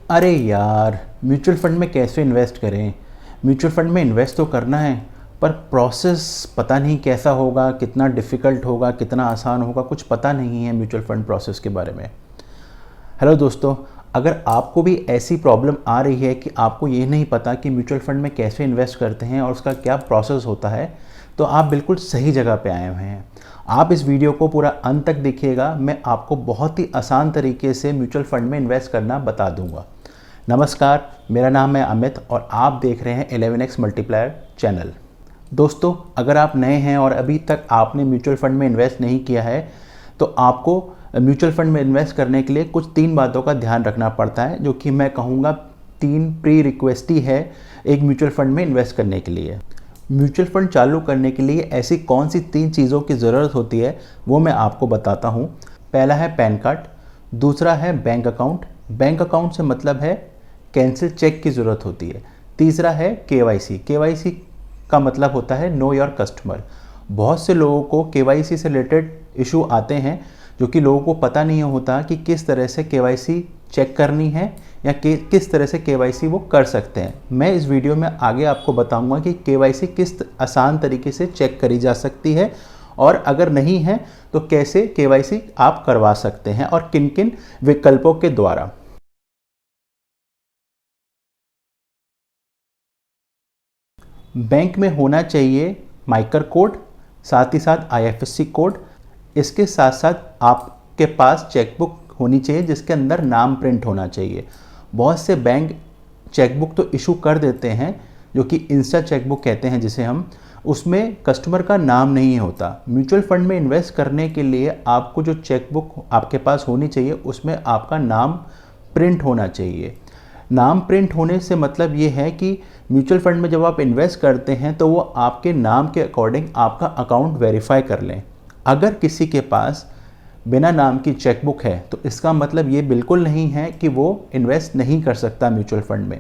अरे यार, mutual fund में कैसे इन्वेस्ट करें। म्यूचुअल फंड में इन्वेस्ट तो करना है, पर प्रोसेस पता नहीं कैसा होगा, कितना डिफ़िकल्ट होगा, कितना आसान होगा, कुछ पता नहीं है म्यूचुअल फंड प्रोसेस के बारे में। हेलो दोस्तों, अगर आपको भी ऐसी प्रॉब्लम आ रही है कि आपको ये नहीं पता कि म्यूचुअल फंड में कैसे इन्वेस्ट करते हैं और उसका क्या प्रोसेस होता है, तो आप बिल्कुल सही जगह पे आए हुए हैं। आप इस वीडियो को पूरा अंत तक देखिएगा, मैं आपको बहुत ही आसान तरीके से म्यूचुअल फंड में इन्वेस्ट करना बता दूंगा। नमस्कार, मेरा नाम है अमित और आप देख रहे हैं 11x मल्टीप्लायर चैनल। दोस्तों, अगर आप नए हैं और अभी तक आपने म्यूचुअल फंड में इन्वेस्ट नहीं किया है, तो आपको म्यूचुअल फंड में इन्वेस्ट करने के लिए कुछ 3 बातों का ध्यान रखना पड़ता है, जो कि मैं कहूँगा 3 प्री रिक्वेस्ट ही है एक म्यूचुअल फंड में इन्वेस्ट करने के लिए। म्यूचुअल फंड चालू करने के लिए ऐसी कौन सी 3 चीज़ों की ज़रूरत होती है, वो मैं आपको बताता हूँ। पहला है पैन कार्ड, दूसरा है बैंक अकाउंट। बैंक अकाउंट से मतलब है कैंसिल चेक की ज़रूरत होती है। तीसरा है केवाईसी। केवाईसी का मतलब होता है नो योर कस्टमर। बहुत से लोगों को केवाईसी से रिलेटेड इशू आते हैं, जो कि लोगों को पता नहीं होता कि किस तरह से केवाईसी चेक करनी है या किस तरह से केवाईसी वो कर सकते हैं। मैं इस वीडियो में आगे आपको बताऊंगा कि केवाईसी किस आसान तरीके से चेक करी जा सकती है, और अगर नहीं है तो कैसे केवाईसी आप करवा सकते हैं और किन किन विकल्पों के द्वारा। बैंक में होना चाहिए माइकर कोड, साथ ही साथ आईएफएससी कोड। इसके साथ साथ आपके पास चेकबुक होनी चाहिए जिसके अंदर नाम प्रिंट होना चाहिए। बहुत से बैंक चेकबुक तो इशू कर देते हैं, जो कि इंस्टा चेकबुक कहते हैं जिसे हम, उसमें कस्टमर का नाम नहीं होता। म्यूचुअल फंड में इन्वेस्ट करने के लिए आपको जो चेकबुक आपके पास होनी चाहिए, उसमें आपका नाम प्रिंट होना चाहिए। नाम प्रिंट होने से मतलब ये है कि म्यूचुअल फंड में जब आप इन्वेस्ट करते हैं तो वो आपके नाम के अकॉर्डिंग आपका अकाउंट वेरीफाई कर लें। अगर किसी के पास बिना नाम की चेकबुक है तो इसका मतलब ये बिल्कुल नहीं है कि वो इन्वेस्ट नहीं कर सकता म्यूचुअल फंड में।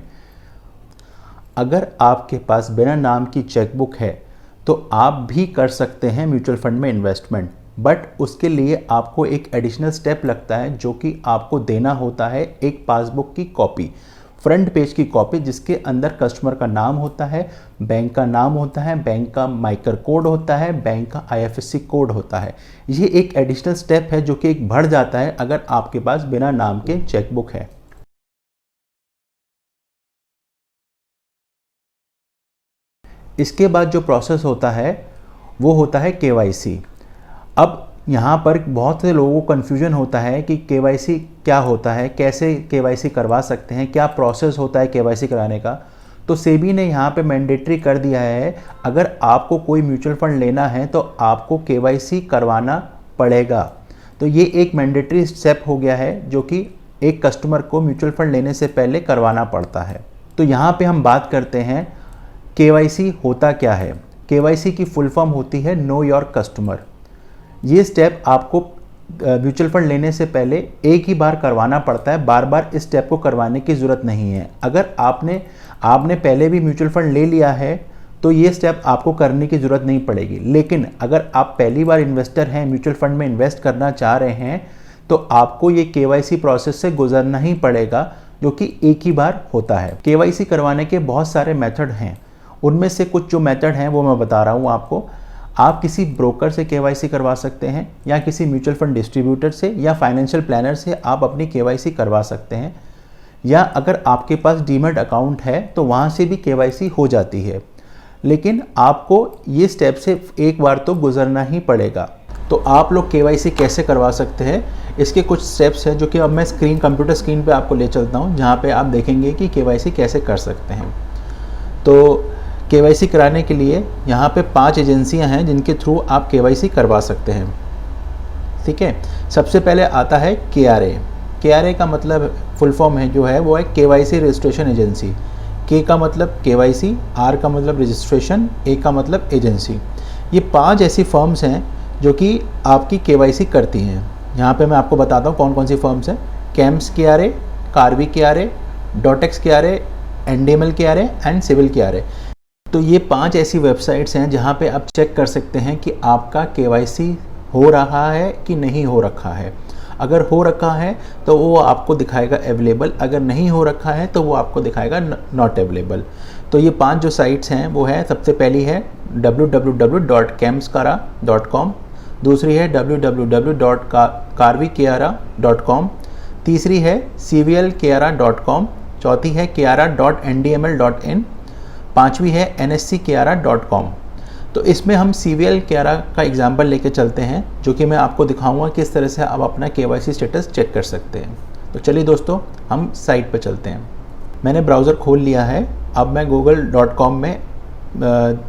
अगर आपके पास बिना नाम की चेकबुक है तो आप भी कर सकते हैं म्यूचुअल फंड में इन्वेस्टमेंट, बट उसके लिए आपको एक एडिशनल स्टेप लगता है, जो कि आपको देना होता है एक पासबुक की कॉपी, फ्रंट पेज की कॉपी, जिसके अंदर कस्टमर का नाम होता है, बैंक का नाम होता है, बैंक का माइकर कोड होता है, बैंक का आईएफएससी कोड होता है। ये एक एडिशनल स्टेप है जो कि एक बढ़ जाता है अगर आपके पास बिना नाम के चेकबुक है। इसके बाद जो प्रोसेस होता है वो होता है केवाईसी। अब यहाँ पर बहुत से लोगों को कन्फ्यूजन होता है कि केवाईसी क्या होता है, कैसे केवाईसी करवा सकते हैं, क्या प्रोसेस होता है केवाईसी कराने का। तो सेबी ने यहाँ पे मैंडेटरी कर दिया है, अगर आपको कोई म्यूचुअल फंड लेना है तो आपको केवाईसी करवाना पड़ेगा। तो ये एक मैंडेटरी स्टेप हो गया है, जो कि एक कस्टमर को म्यूचुअल फंड लेने से पहले करवाना पड़ता है। तो यहाँ पर हम बात करते हैं केवाईसी होता क्या है। केवाईसी की फुल फॉर्म होती है नो योर कस्टमर। ये स्टेप आपको म्यूचुअल फंड लेने से पहले एक ही बार करवाना पड़ता है, बार बार इस स्टेप को करवाने की ज़रूरत नहीं है। अगर आपने पहले भी म्यूचुअल फंड ले लिया है तो ये स्टेप आपको करने की ज़रूरत नहीं पड़ेगी। लेकिन अगर आप पहली बार इन्वेस्टर हैं, म्यूचुअल फंड में इन्वेस्ट करना चाह रहे हैं, तो आपको ये केवाईसी प्रोसेस से गुजरना ही पड़ेगा, जो कि एक ही बार होता है। केवाईसी करवाने के बहुत सारे मेथड हैं, उनमें से कुछ जो मेथड हैं वो मैं बता रहा हूँ आपको। आप किसी ब्रोकर से केवाईसी करवा सकते हैं, या किसी म्यूचुअल फंड डिस्ट्रीब्यूटर से या फाइनेंशियल प्लानर से आप अपनी केवाईसी करवा सकते हैं, या अगर आपके पास डीमैट अकाउंट है तो वहाँ से भी केवाईसी हो जाती है। लेकिन आपको ये स्टेप से एक बार तो गुजरना ही पड़ेगा। तो आप लोग केवाईसी कैसे करवा सकते हैं, इसके कुछ स्टेप्स हैं, जो कि अब मैं कंप्यूटर स्क्रीन पे आपको ले चलता हूँ, जहाँ पे आप देखेंगे कि केवाईसी कैसे कर सकते हैं। तो केवाईसी कराने के लिए यहाँ पे 5 एजेंसियाँ हैं जिनके थ्रू आप केवाईसी करवा सकते हैं। ठीक है, सबसे पहले आता है केआरए। केआरए का मतलब फुल फॉर्म है जो है वो है केवाईसी रजिस्ट्रेशन एजेंसी। के का मतलब केवाईसी, आर का मतलब रजिस्ट्रेशन, ए का मतलब एजेंसी। ये 5 ऐसी फर्म्स हैं जो कि आपकी केवाईसी करती हैं। यहाँ पे मैं आपको बताता हूँ कौन कौन सी फर्म्स हैं। CAMS KRA, Karvy KRA, Dotex KRA, NDML KRA and CVL KRA. तो ये 5 ऐसी वेबसाइट्स हैं जहाँ पे आप चेक कर सकते हैं कि आपका केवाईसी हो रहा है कि नहीं हो रखा है। अगर हो रखा है तो वो आपको दिखाएगा अवेलेबल, अगर नहीं हो रखा है तो वो आपको दिखाएगा नॉट अवेलेबल। तो ये 5 जो साइट्स हैं वो है, सबसे पहली है www.camskara.com, दूसरी है www.karvikera.com, तीसरी है cvlkiara.com, चौथी है kiara.ndml.in, पांचवी है nsckiara.com। तो इसमें हम CVL कियारा का एग्जाम्पल लेके चलते हैं, जो कि मैं आपको दिखाऊंगा किस तरह से आप अपना KYC स्टेटस चेक कर सकते हैं। तो चलिए दोस्तों, हम साइट पर चलते हैं। मैंने ब्राउज़र खोल लिया है। अब मैं google.com में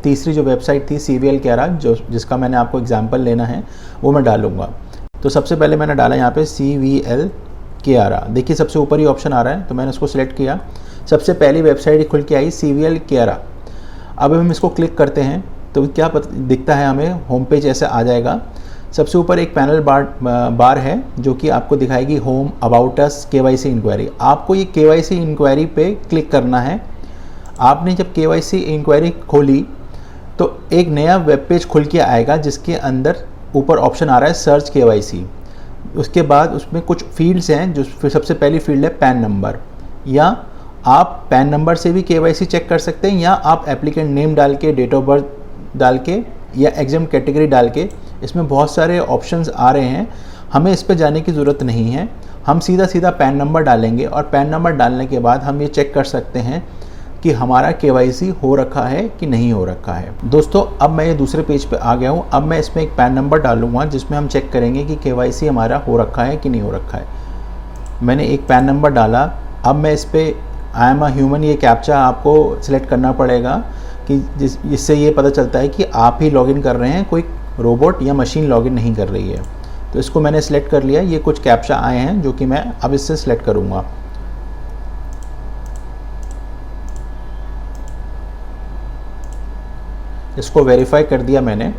तीसरी जो वेबसाइट थी CVL कियारा, जिसका मैंने आपको एग्जाम्पल लेना है, वो मैं डालूँगा। तो सबसे पहले मैंने डाला यहाँ पे CVL कियारा। देखिए सबसे ऊपर ही ऑप्शन आ रहा है, तो मैंने उसको सिलेक्ट किया। सबसे पहली वेबसाइट खुल के आई CVL कियारा। अब हम इसको क्लिक करते हैं तो क्या दिखता है हमें, होम पेज ऐसे आ जाएगा। सबसे ऊपर एक पैनल बार है जो कि आपको दिखाएगी home, about us, KYC inquiry. आपको ये KYC इंक्वायरी पे क्लिक करना है। आपने जब KYC इंक्वायरी खोली तो एक नया वेब पेज खुल के आएगा, जिसके अंदर ऊपर ऑप्शन आ रहा है सर्च KYC। उसके बाद उसमें कुछ फील्ड्स हैं, जो सबसे पहली फील्ड है पैन नंबर, या आप पैन नंबर से भी KYC चेक कर सकते हैं, या आप एप्लीकेंट नेम डाल के, डेट ऑफ बर्थ डाल के, या एग्जाम कैटेगरी डाल के। इसमें बहुत सारे ऑप्शंस आ रहे हैं, हमें इस पे जाने की ज़रूरत नहीं है। हम सीधा पैन नंबर डालेंगे और पैन नंबर डालने के बाद हम ये चेक कर सकते हैं कि हमारा KYC हो रखा है कि नहीं हो रखा है। दोस्तों, अब मैं ये दूसरे पेज पे आ गया हूँ। अब मैं इसमें एक पैन नंबर डालूँगा, जिसमें हम चेक करेंगे कि KYC हमारा हो रखा है कि नहीं हो रखा है। मैंने एक पैन नंबर डाला। अब मैं इस पर आई एम अ ह्यूमन, ये कैप्चा आपको सिलेक्ट करना पड़ेगा, कि जिससे ये पता चलता है कि आप ही लॉगिन कर रहे हैं, कोई रोबोट या मशीन लॉगिन नहीं कर रही है। तो इसको मैंने सिलेक्ट कर लिया। ये कुछ कैप्चा आए हैं जो कि मैं अब इससे सिलेक्ट करूँगा। इसको वेरीफाई कर दिया मैंने।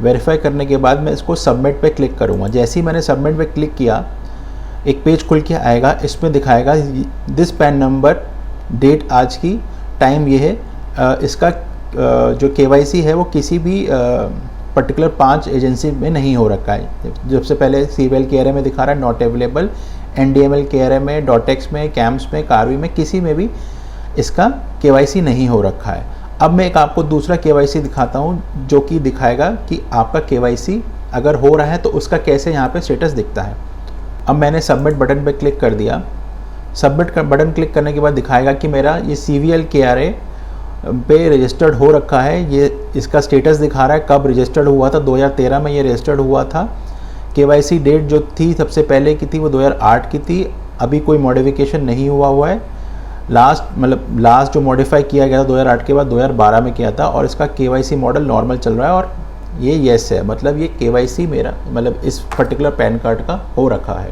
वेरीफाई करने के बाद मैं इसको सबमिट पे क्लिक करूँगा। जैसे ही मैंने सबमिट पे क्लिक किया, एक पेज खुल के आएगा। इसमें दिखाएगा दिस पैन नंबर, डेट आज की, टाइम ये है। इसका जो KYC है वो किसी भी पर्टिकुलर 5 एजेंसी में नहीं हो रखा है। सबसे पहले CVL कियारा में दिखा रहा है नॉट अवेलेबल, NDML कियारा में, .x में, कैम्स में, कार्वी में, किसी में भी इसका KYC नहीं हो रखा है। अब मैं एक आपको दूसरा KYC दिखाता हूँ, जो कि दिखाएगा कि आपका KYC अगर हो रहा है तो उसका कैसे यहाँ पे स्टेटस दिखता है। अब मैंने सबमिट बटन पे क्लिक कर दिया। सबमिट बटन क्लिक करने के बाद दिखाएगा कि मेरा ये CVL कियारा पे रजिस्टर्ड हो रखा है। ये इसका स्टेटस दिखा रहा है कब रजिस्टर्ड हुआ था। 2013 में ये रजिस्टर्ड हुआ था। KYC डेट जो थी सबसे पहले की थी वो 2008 की थी। अभी कोई मॉडिफिकेशन नहीं हुआ है। लास्ट जो मॉडिफाई किया गया था 2008 के बाद 2012 में किया था, और इसका KYC मॉडल नॉर्मल चल रहा है, और ये येस है, मतलब ये KYC मेरा इस पर्टिकुलर पैन कार्ड का हो रखा है।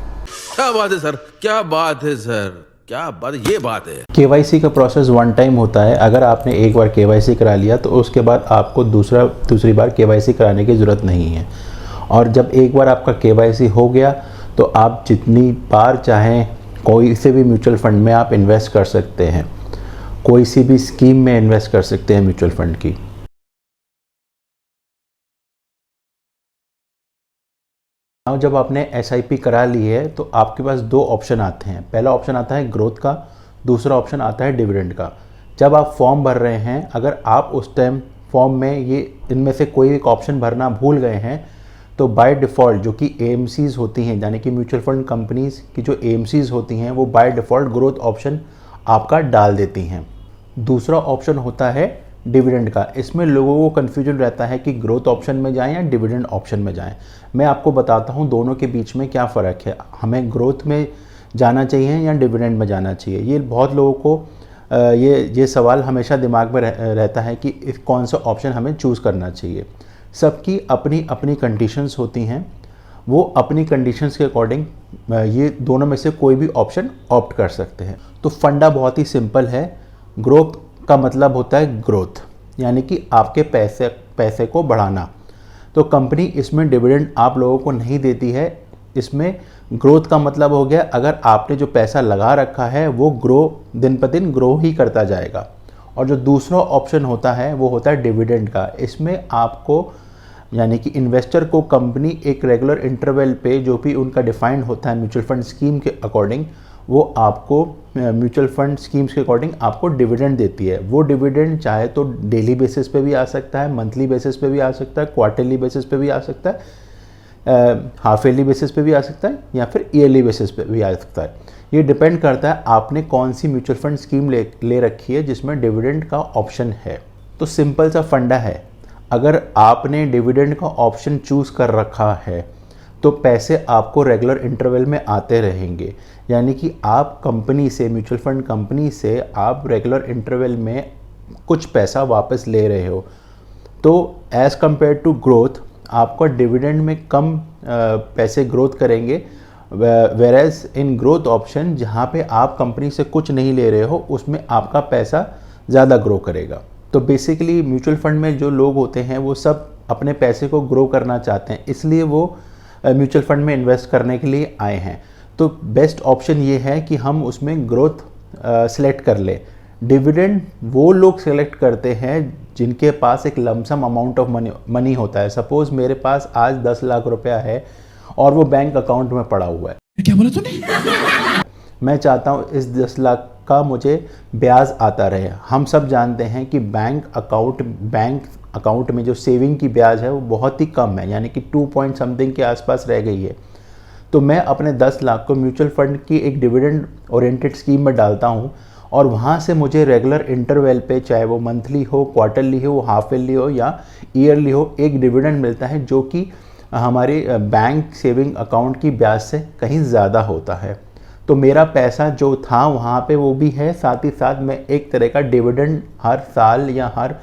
क्या बात है सर, क्या बात है सर, क्या बात, ये बात है। KYC का प्रोसेस वन टाइम होता है। अगर आपने एक बार KYC करा लिया तो उसके बाद आपको दूसरी बार KYC कराने की ज़रूरत नहीं है। और जब एक बार आपका KYC हो गया तो आप जितनी बार चाहें कोई से भी म्यूचुअल फंड में आप इन्वेस्ट कर सकते हैं, कोई सी भी स्कीम में इन्वेस्ट कर सकते हैं म्यूचुअल फंड की। अब जब आपने SIP करा ली है तो आपके पास 2 ऑप्शन आते हैं। पहला ऑप्शन आता है ग्रोथ का, दूसरा ऑप्शन आता है डिविडेंड का। जब आप फॉर्म भर रहे हैं, अगर आप उस टाइम फॉर्म में इनमें से कोई एक ऑप्शन भरना भूल गए हैं तो बाय डिफ़ॉल्ट जो कि AMCs होती हैं, यानी कि म्यूचुअल फंड कंपनीज़ की जो AMCs होती हैं, वो बाय डिफ़ॉल्ट ग्रोथ ऑप्शन आपका डाल देती हैं। दूसरा ऑप्शन होता है डिविडेंड का। इसमें लोगों को कन्फ्यूजन रहता है कि ग्रोथ ऑप्शन में जाएं या डिविडेंड ऑप्शन में जाएं। मैं आपको बताता हूं दोनों के बीच में क्या फ़र्क है, हमें ग्रोथ में जाना चाहिए या डिविडेंड में जाना चाहिए। ये बहुत लोगों को ये सवाल हमेशा दिमाग में रहता है कि कौन सा ऑप्शन हमें चूज़ करना चाहिए। सबकी अपनी अपनी कंडीशंस होती हैं, वो अपनी कंडीशंस के अकॉर्डिंग ये दोनों में से कोई भी ऑप्शन ऑप्ट कर सकते हैं। तो फंडा बहुत ही सिंपल है। ग्रोथ का मतलब होता है ग्रोथ, यानी कि आपके पैसे को बढ़ाना। तो कंपनी इसमें डिविडेंड आप लोगों को नहीं देती है। इसमें ग्रोथ का मतलब हो गया अगर आपने जो पैसा लगा रखा है वो दिन पर दिन ग्रो ही करता जाएगा। और जो दूसरा ऑप्शन होता है वो होता है डिविडेंड का। इसमें आपको यानी कि इन्वेस्टर को कंपनी एक रेगुलर इंटरवल पे जो भी उनका डिफाइंड होता है म्यूचुअल फंड स्कीम के अकॉर्डिंग, वो आपको म्यूचुअल फंड स्कीम्स के अकॉर्डिंग आपको डिविडेंड देती है। वो डिविडेंड चाहे तो डेली बेसिस पे भी आ सकता है, मंथली बेसिस पे भी आ सकता है, क्वार्टरली बेसिस पे भी आ सकता है, हाफ ईयरली बेसिस पे भी आ सकता है, या फिर ईयरली बेसिस पे भी आ सकता है। ये डिपेंड करता है आपने कौन सी म्यूचुअल फंड स्कीम ले रखी है जिसमें डिविडेंड का ऑप्शन है। तो सिंपल सा फंडा है, अगर आपने डिविडेंड का ऑप्शन चूज़ कर रखा है तो पैसे आपको रेगुलर इंटरवल में आते रहेंगे। यानी कि आप कंपनी से, म्यूचुअल फंड कंपनी से आप रेगुलर इंटरवल में कुछ पैसा वापस ले रहे हो। तो एज़ कंपेयर टू ग्रोथ, आपका डिविडेंड में कम पैसे ग्रोथ करेंगे, वेरेज इन ग्रोथ ऑप्शन जहाँ पे आप कंपनी से कुछ नहीं ले रहे हो उसमें आपका पैसा ज़्यादा ग्रो करेगा। तो बेसिकली म्यूचुअल फंड में जो लोग होते हैं वो सब अपने पैसे को ग्रो करना चाहते हैं, इसलिए वो म्यूचुअल फंड में इन्वेस्ट करने के लिए आए हैं। तो बेस्ट ऑप्शन ये है कि हम उसमें ग्रोथ सेलेक्ट कर लें। डिविडेंड वो लोग सेलेक्ट करते हैं जिनके पास एक लमसम अमाउंट ऑफ मनी होता है। सपोज मेरे पास आज 10 लाख रुपया है और वो बैंक अकाउंट में पड़ा हुआ है। क्या बोला तूने? मैं चाहता हूँ इस 10 लाख का मुझे ब्याज आता रहे। हम सब जानते हैं कि बैंक अकाउंट में जो सेविंग की ब्याज है वो बहुत ही कम है, यानी कि 2 पॉइंट समथिंग के आसपास रह गई है। तो मैं अपने 10 लाख को म्यूचुअल फंड की एक डिविडेंड ओरिएंटेड स्कीम में डालता हूँ और वहाँ से मुझे रेगुलर इंटरवल पे, चाहे वो मंथली हो, क्वार्टरली हो, हाफ ईयरली हो या ईयरली हो, एक डिविडेंड मिलता है जो कि हमारे बैंक सेविंग अकाउंट की ब्याज से कहीं ज़्यादा होता है। तो मेरा पैसा जो था वहाँ पे वो भी है, साथ ही साथ मैं एक तरह का डिविडेंड हर साल या हर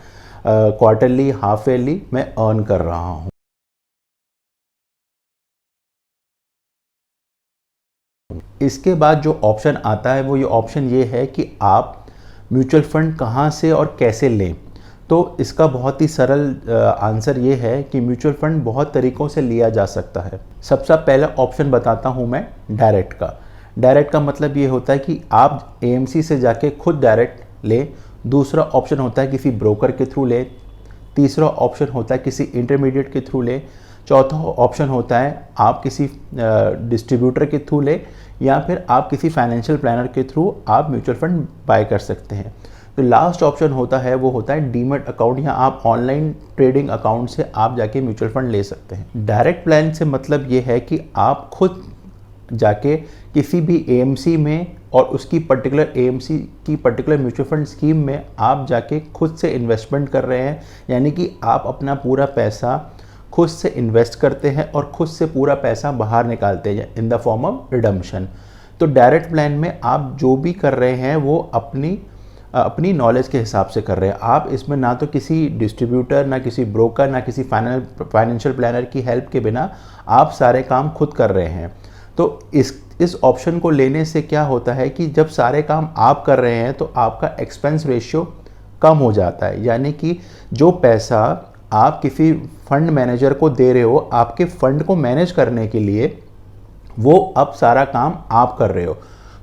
क्वार्टरली, हाफ ईयरली मैं अर्न कर रहा हूँ। इसके बाद जो ऑप्शन आता है वो ये ऑप्शन ये है कि आप म्यूचुअल फंड कहाँ से और कैसे लें। तो इसका बहुत ही सरल आंसर ये है कि म्यूचुअल फंड बहुत तरीक़ों से लिया जा सकता है। सबसे पहला ऑप्शन बताता हूँ मैं डायरेक्ट का। डायरेक्ट का मतलब ये होता है कि आप एएमसी से जाके खुद डायरेक्ट लें। दूसरा ऑप्शन होता है किसी ब्रोकर के थ्रू लें। तीसरा ऑप्शन होता है किसी इंटरमीडिएट के थ्रू लें। चौथा ऑप्शन होता है आप किसी डिस्ट्रीब्यूटर के थ्रू लें, या फिर आप किसी फाइनेंशियल प्लानर के थ्रू आप म्यूचुअल फंड बाय कर सकते हैं। तो लास्ट ऑप्शन होता है वो होता है डीमैट अकाउंट, या आप ऑनलाइन ट्रेडिंग अकाउंट से आप जाके म्यूचुअल फंड ले सकते हैं। डायरेक्ट प्लान से मतलब ये है कि आप खुद जाके किसी भी एएमसी में और उसकी पर्टिकुलर एएमसी की पर्टिकुलर म्यूचुअल फंड स्कीम में आप जाके खुद से इन्वेस्टमेंट कर रहे हैं, यानी कि आप अपना पूरा पैसा खुद से इन्वेस्ट करते हैं और खुद से पूरा पैसा बाहर निकालते हैं in the form of redemption. तो डायरेक्ट प्लान में आप जो भी कर रहे हैं वो अपनी नॉलेज के हिसाब से कर रहे हैं। आप इसमें ना तो किसी डिस्ट्रीब्यूटर, ना किसी ब्रोकर, ना किसी फाइनेंशियल प्लानर की हेल्प के बिना आप सारे काम खुद कर रहे हैं। तो इस ऑप्शन को लेने से क्या होता है कि जब सारे काम आप कर रहे हैं तो आपका एक्सपेंस रेशियो कम हो जाता है, यानी कि जो पैसा आप किसी फंड मैनेजर को दे रहे हो आपके फंड को मैनेज करने के लिए, वो अब सारा काम आप कर रहे हो।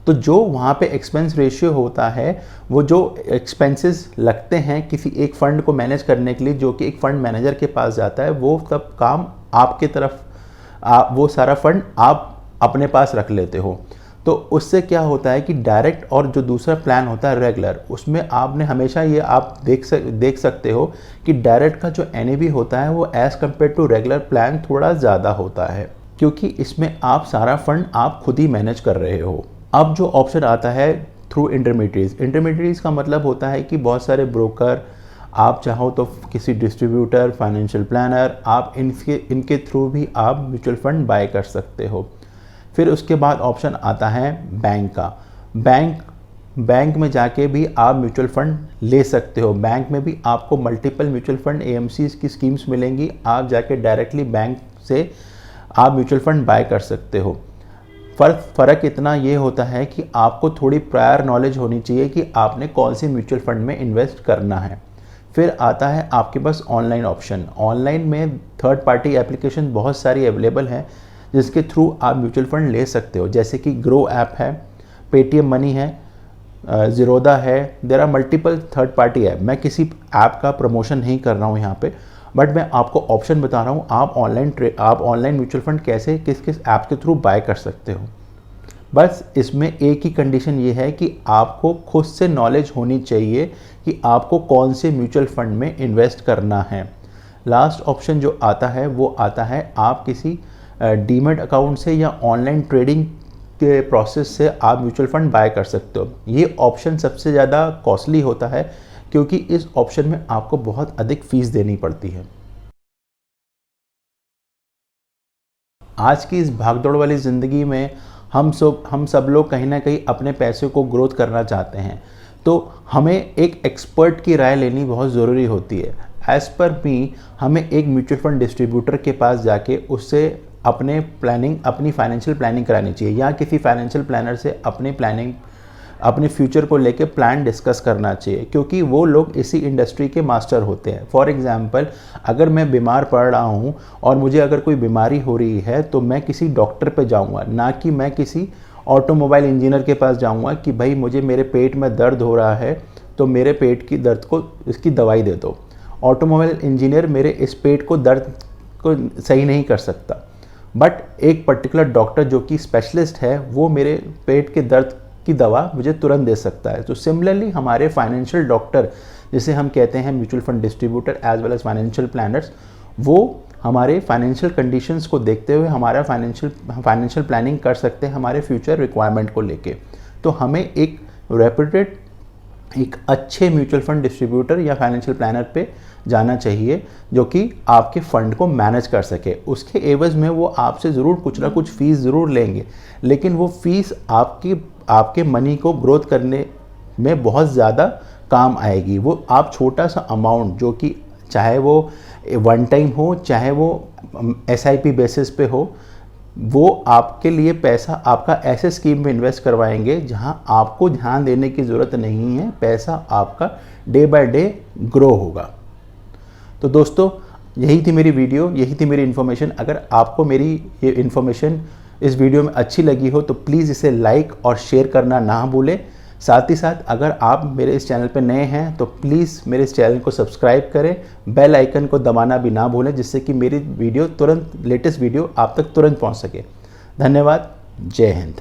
तो जो वहाँ पे एक्सपेंस रेशियो होता है, वो जो एक्सपेंसेस लगते हैं किसी एक फ़ंड को मैनेज करने के लिए जो कि एक फ़ंड मैनेजर के पास जाता है, वो सब काम आपके तरफ वो सारा फंड आप अपने पास रख लेते हो। तो उससे क्या होता है कि डायरेक्ट और जो दूसरा प्लान होता है रेगुलर, उसमें आपने हमेशा ये आप देख सकते हो कि डायरेक्ट का जो एनएवी होता है वो as compare to regular plan थोड़ा ज़्यादा होता है, क्योंकि इसमें आप सारा फंड आप खुद ही मैनेज कर रहे हो। अब जो ऑप्शन आता है थ्रू इंटरमीडिएट्स का मतलब होता है कि बहुत सारे ब्रोकर, आप चाहो तो किसी डिस्ट्रीब्यूटर, फाइनेंशियल प्लानर, आप इनके थ्रू भी आप म्यूचुअल फंड बाय कर सकते हो। फिर उसके बाद ऑप्शन आता है बैंक का। बैंक में जाके भी आप म्यूचुअल फंड ले सकते हो। बैंक में भी आपको मल्टीपल म्यूचुअल फंड एएमसीज की स्कीम्स मिलेंगी। आप जाके डायरेक्टली बैंक से आप म्यूचुअल फंड बाय कर सकते हो। फ़र्क इतना ये होता है कि आपको थोड़ी प्रायर नॉलेज होनी चाहिए कि आपने कौन सी म्यूचुअल फंड में इन्वेस्ट करना है। फिर आता है आपके पास ऑनलाइन ऑप्शन। ऑनलाइन में थर्ड पार्टी एप्लीकेशन बहुत सारी अवेलेबल हैं जिसके थ्रू आप म्यूचुअल फंड ले सकते हो, जैसे कि ग्रो ऐप है, पेटीएम मनी है, ज़ीरोधा है। There are multiple third party app. मैं किसी ऐप का प्रमोशन नहीं कर रहा हूँ यहाँ पे, बट मैं आपको ऑप्शन बता रहा हूँ, आप ऑनलाइन म्यूचुअल फंड कैसे किस किस ऐप के थ्रू बाय कर सकते हो। बस इसमें एक ही कंडीशन ये है कि आपको खुद से नॉलेज होनी चाहिए कि आपको कौन से म्यूचुअल फंड में इन्वेस्ट करना है। लास्ट ऑप्शन जो आता है वो आता है आप किसी डीमैट अकाउंट से या ऑनलाइन ट्रेडिंग के प्रोसेस से आप म्यूचुअल फंड बाय कर सकते हो। ये ऑप्शन सबसे ज़्यादा कॉस्टली होता है क्योंकि इस ऑप्शन में आपको बहुत अधिक फीस देनी पड़ती है। आज की इस भागदौड़ वाली ज़िंदगी में हम सब लोग कहीं ना कहीं अपने पैसे को ग्रोथ करना चाहते हैं, तो हमें एक एक्सपर्ट की राय लेनी बहुत ज़रूरी होती है। एज़ पर मी, हमें एक म्यूचुअल फंड डिस्ट्रीब्यूटर के पास जाके उससे अपनी फाइनेंशियल प्लानिंग करानी चाहिए या किसी फाइनेंशियल प्लानर से अपने फ्यूचर को लेके प्लान डिस्कस करना चाहिए, क्योंकि वो लोग इसी इंडस्ट्री के मास्टर होते हैं। फॉर एग्जांपल, अगर मैं बीमार पड़ रहा हूँ और मुझे अगर कोई बीमारी हो रही है तो मैं किसी डॉक्टर पे जाऊँगा, ना कि मैं किसी ऑटोमोबाइल इंजीनियर के पास जाऊँगा कि भाई मुझे मेरे पेट में दर्द हो रहा है तो मेरे पेट की दर्द को इसकी दवाई दे दो। ऑटोमोबाइल इंजीनियर मेरे इस पेट को दर्द को सही नहीं कर सकता, बट एक पर्टिकुलर डॉक्टर जो कि स्पेशलिस्ट है वो मेरे पेट के दर्द की दवा मुझे तुरंत दे सकता है। तो सिमिलरली हमारे फाइनेंशियल डॉक्टर, जिसे हम कहते हैं mutual fund distributor as well as financial planners, वो हमारे फाइनेंशियल कंडीशंस को देखते हुए हमारा फाइनेंशियल प्लानिंग कर सकते हैं हमारे फ्यूचर रिक्वायरमेंट को लेके। तो हमें एक रेप्यूटेड, एक अच्छे म्यूचुअल फंड डिस्ट्रीब्यूटर या फाइनेंशियल प्लानर पे जाना चाहिए जो कि आपके फंड को मैनेज कर सके। उसके एवज में वो आपसे ज़रूर कुछ ना कुछ फ़ीस ज़रूर लेंगे, लेकिन वो फ़ीस आपके मनी को ग्रोथ करने में बहुत ज़्यादा काम आएगी। वो आप छोटा सा अमाउंट, जो कि चाहे वो वन टाइम हो चाहे वो SIP बेसिस पे हो, वो आपके लिए पैसा आपका ऐसे स्कीम में इन्वेस्ट करवाएंगे जहां आपको ध्यान देने की ज़रूरत नहीं है, पैसा आपका डे बाय डे ग्रो होगा। तो दोस्तों, यही थी मेरी वीडियो, यही थी मेरी इन्फॉर्मेशन। अगर आपको मेरी ये इन्फॉर्मेशन इस वीडियो में अच्छी लगी हो तो प्लीज़ इसे लाइक और शेयर करना ना भूलें। साथ ही साथ अगर आप मेरे इस चैनल पर नए हैं तो प्लीज़ मेरे इस चैनल को सब्सक्राइब करें, बेल आइकन को दबाना भी ना भूलें, जिससे कि मेरी वीडियो तुरंत, लेटेस्ट वीडियो आप तक तुरंत पहुंच सके। धन्यवाद। जय हिंद।